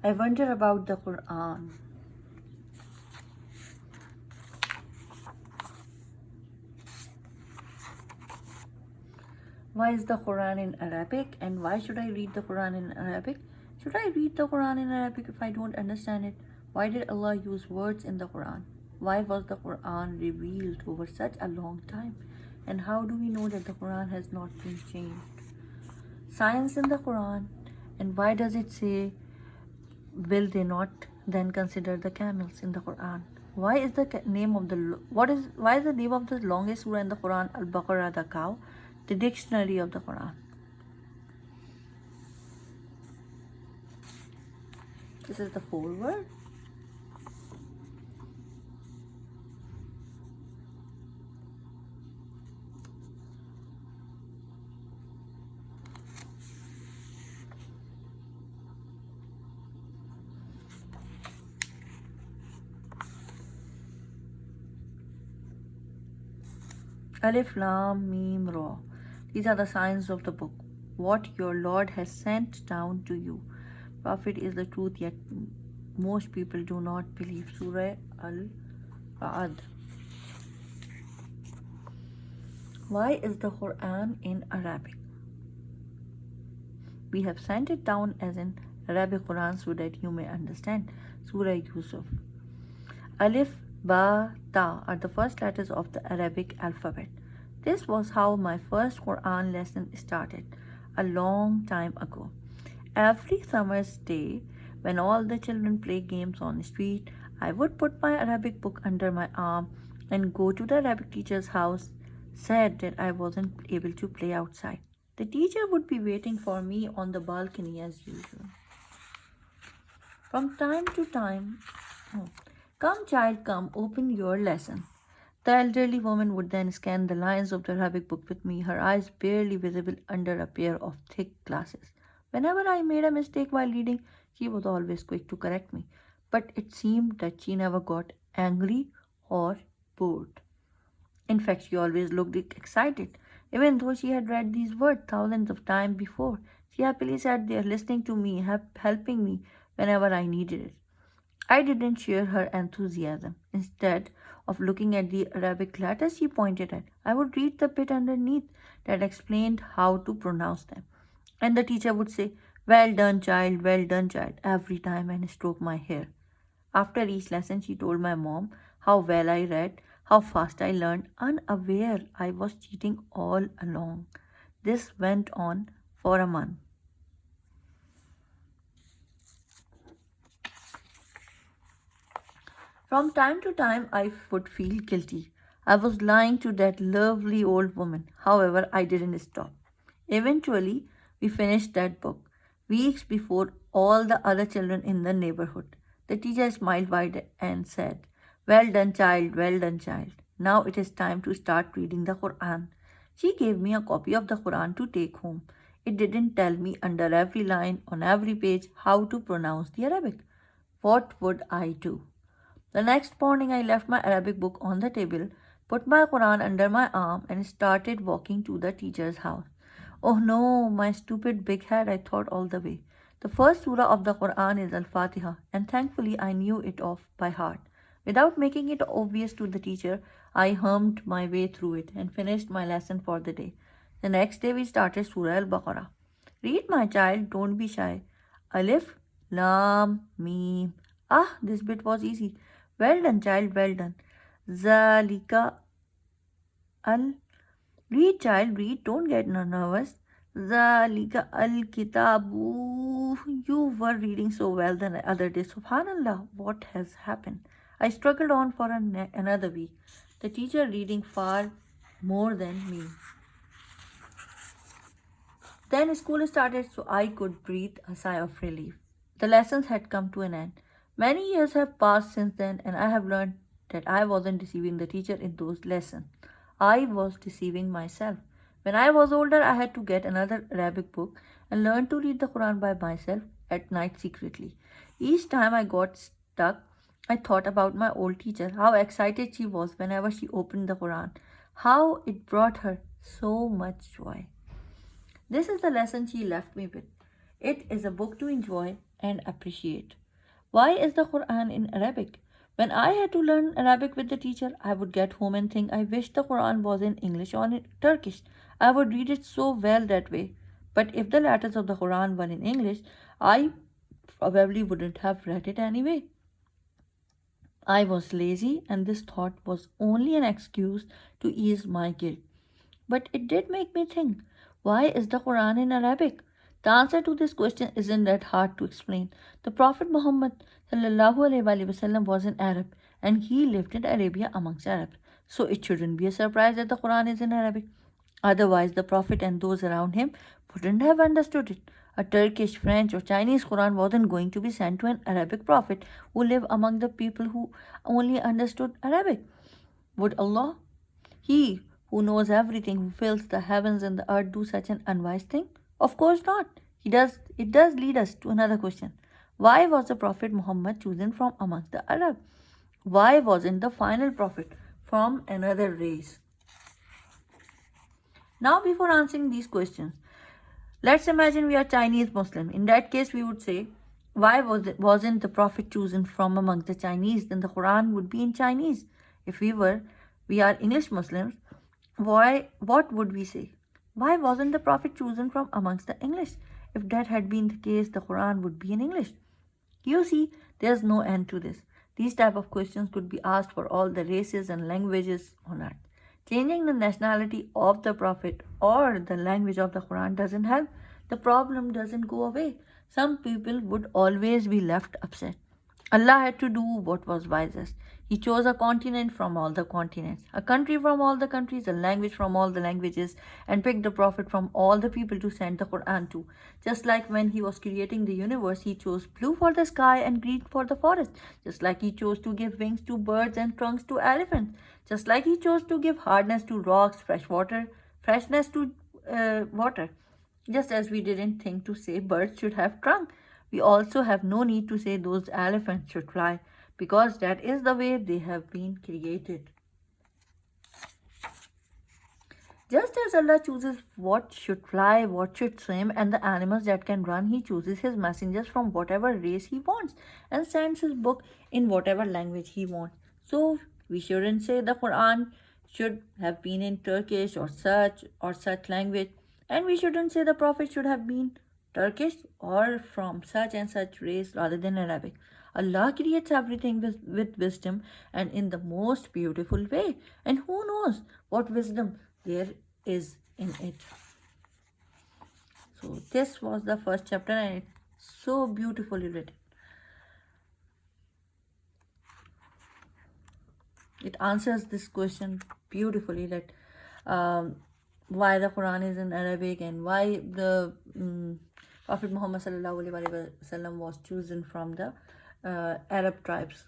I wonder about the Quran. Why is the Quran in Arabic, and why should I read the Quran in Arabic? Should I read the Quran in Arabic if I don't understand it? Why did Allah use words in the Quran? Why was the Quran revealed over such a long time? And how do we know that the Quran has not been changed? Science in the Quran, and why does it say, will they not then consider the camels in the Quran? Why is the name of the why is the name of the longest surah in the Quran Al-Baqarah, the cow, the dictionary of the Quran? This is the foreword. Alif, Lam, Mim, Ra. These are the signs of the book. What your Lord has sent down to you. Prophet is the truth, yet most people do not believe. Surah Al-Ra'd. Why is the Quran in Arabic? We have sent it down as an Arabic Quran so that you may understand. Surah Yusuf. Alif, Ba, Ta are the first letters of the Arabic alphabet. This was how my first Quran lesson started a long time ago. Every summer's day, when all the children play games on the street, I would put my Arabic book under my arm and go to the Arabic teacher's house, sad that I wasn't able to play outside. The teacher would be waiting for me on the balcony as usual. From time to time, come child, come, open your lesson. The elderly woman would then scan the lines of the Arabic book with me, her eyes barely visible under a pair of thick glasses. Whenever I made a mistake while reading, she was always quick to correct me, but it seemed that she never got angry or bored. In fact, she always looked excited. Even though she had read these words thousands of times before, she happily sat there listening to me, helping me whenever I needed it. I didn't share her enthusiasm. Instead of looking at the Arabic letters she pointed at, I would read the bit underneath that explained how to pronounce them. And the teacher would say, well done, child, every time and stroke my hair. After each lesson, she told my mom how well I read, how fast I learned, unaware I was cheating all along. This went on for a month. From time to time, I would feel guilty. I was lying to that lovely old woman. However, I didn't stop. Eventually, we finished that book, weeks before all the other children in the neighborhood. The teacher smiled wide and said, well done, child, well done, child. Now it is time to start reading the Quran. She gave me a copy of the Quran to take home. It didn't tell me under every line, on every page, how to pronounce the Arabic. What would I do? The next morning, I left my Arabic book on the table, put my Quran under my arm, and started walking to the teacher's house. Oh no, my stupid big head, I thought all the way. The first surah of the Quran is Al-Fatiha, and thankfully I knew it off by heart. Without making it obvious to the teacher, I hummed my way through it and finished my lesson for the day. The next day, we started Surah Al-Baqarah. Read, my child, don't be shy. Alif, Lam, Mim. Ah, this bit was easy. Well done, child, well done. Zalika al. Read, child, read. Don't get nervous. Zalika al kitabu. You were reading so well the other day. Subhanallah, what has happened? I struggled on for another week. The teacher reading far more than me. Then school started, so I could breathe a sigh of relief. The lessons had come to an end. Many years have passed since then, and I have learned that I wasn't deceiving the teacher in those lessons. I was deceiving myself. When I was older, I had to get another Arabic book and learn to read the Quran by myself at night secretly. Each time I got stuck, I thought about my old teacher, how excited she was whenever she opened the Quran, how it brought her so much joy. This is the lesson she left me with. It is a book to enjoy and appreciate. Why is the Quran in Arabic? When I had to learn Arabic with the teacher, I would get home and think, I wish the Quran was in English or in Turkish. I would read it so well that way. But if the letters of the Quran were in English, I probably wouldn't have read it anyway. I was lazy, and this thought was only an excuse to ease my guilt. But it did make me think, why is the Quran in Arabic? The answer to this question isn't that hard to explain. The Prophet Muhammad ﷺ was an Arab and he lived in Arabia amongst Arabs. So it shouldn't be a surprise that the Quran is in Arabic. Otherwise, the Prophet and those around him wouldn't have understood it. A Turkish, French, or Chinese Quran wasn't going to be sent to an Arabic prophet who lived among the people who only understood Arabic. Would Allah, He who knows everything, who fills the heavens and the earth, do such an unwise thing? Of course not. It does lead us to another question. Why was the Prophet Muhammad chosen from amongst the Arab? Why wasn't the final prophet from another race? Now, before answering these questions, let's imagine we are Chinese Muslim. In that case, we would say, why wasn't the Prophet chosen from among the Chinese? Then the Quran would be in Chinese. If we are English Muslims, what would we say? Why wasn't the Prophet chosen from amongst the English? If that had been the case, the Quran would be in English. You see, there's no end to this. These type of questions could be asked for all the races and languages on earth. Changing the nationality of the Prophet or the language of the Quran doesn't help. The problem doesn't go away. Some people would always be left upset. Allah had to do what was wisest. He chose a continent from all the continents, a country from all the countries, a language from all the languages, and picked the Prophet from all the people to send the Quran to. Just like when he was creating the universe, he chose blue for the sky and green for the forest. Just like he chose to give wings to birds and trunks to elephants. Just like he chose to give hardness to rocks, freshness to water. Just as we didn't think to say birds should have trunk, we also have no need to say those elephants should fly, because that is the way they have been created. Just as Allah chooses what should fly, what should swim, and the animals that can run, He chooses His messengers from whatever race He wants and sends His book in whatever language He wants. So we shouldn't say the Quran should have been in Turkish or such language, and we shouldn't say the Prophet should have been Turkish or from such and such race rather than Arabic. Allah creates everything with wisdom and in the most beautiful way. And who knows what wisdom there is in it. So this was the first chapter and it's so beautifully written. It answers this question beautifully, that why the Quran is in Arabic and why the Prophet Muhammad ﷺ was chosen from the Arab tribes.